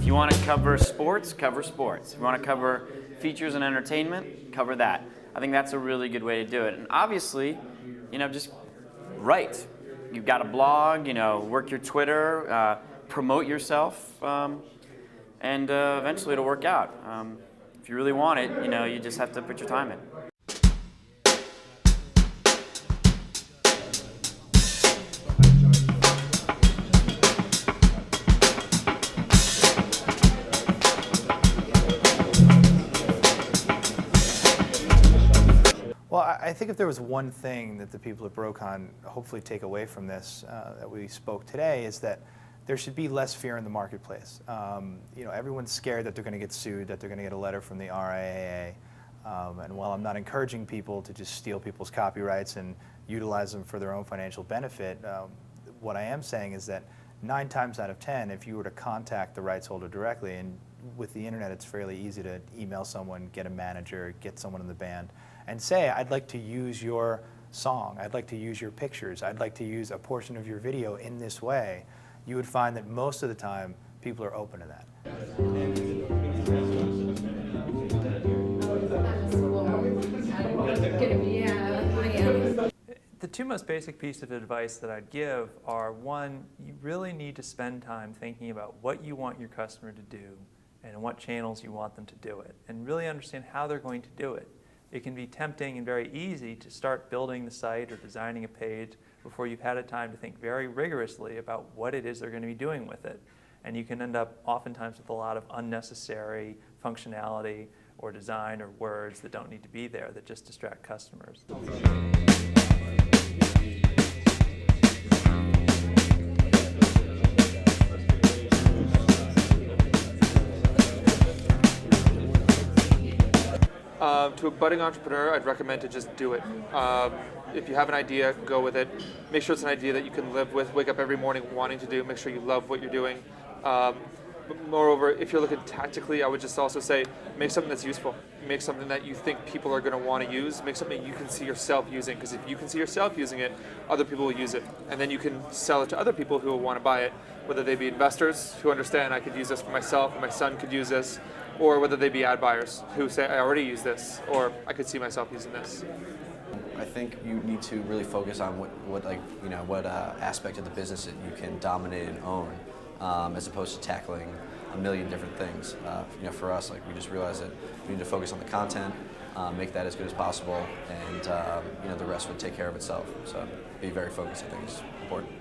you want to cover sports, cover sports. If you want to cover features and entertainment, cover that. I think that's a really good way to do it. And obviously, just write. You've got a blog, work your Twitter, promote yourself, and eventually it'll work out. If you really want it, you just have to put your time in. Well, I think if there was one thing that the people at BroCon hopefully take away from this that we spoke today is that there should be less fear in the marketplace. Everyone's scared that they're going to get sued, that they're going to get a letter from the RIAA. And while I'm not encouraging people to just steal people's copyrights and utilize them for their own financial benefit, what I am saying is that 9 times out of 10, if you were to contact the rights holder directly, and with the internet it's fairly easy to email someone, get a manager, get someone in the band, and say, I'd like to use your song, I'd like to use your pictures, I'd like to use a portion of your video in this way, you would find that most of the time people are open to that. The two most basic pieces of advice that I'd give are, one, you really need to spend time thinking about what you want your customer to do and in what channels you want them to do it, and really understand how they're going to do it. It can be tempting and very easy to start building the site or designing a page before you've had a time to think very rigorously about what it is they're going to be doing with it. And you can end up oftentimes with a lot of unnecessary functionality or design or words that don't need to be there that just distract customers. To a budding entrepreneur, I'd recommend to just do it. If you have an idea, go with it. Make sure it's an idea that you can live with. Wake up every morning wanting to do. Make sure you love what you're doing. But moreover, if you're looking tactically, I would just also say, make something that's useful. Make something that you think people are going to want to use. Make something you can see yourself using, because if you can see yourself using it, other people will use it. And then you can sell it to other people who will want to buy it, whether they be investors who understand I could use this for myself, and my son could use this, or whether they be ad buyers who say, I already use this, or I could see myself using this. I think you need to really focus on what aspect of the business that you can dominate and own, as opposed to tackling a million different things. For us, we just realized that we need to focus on the content, make that as good as possible, and the rest would take care of itself. So be very focused, I think, is important.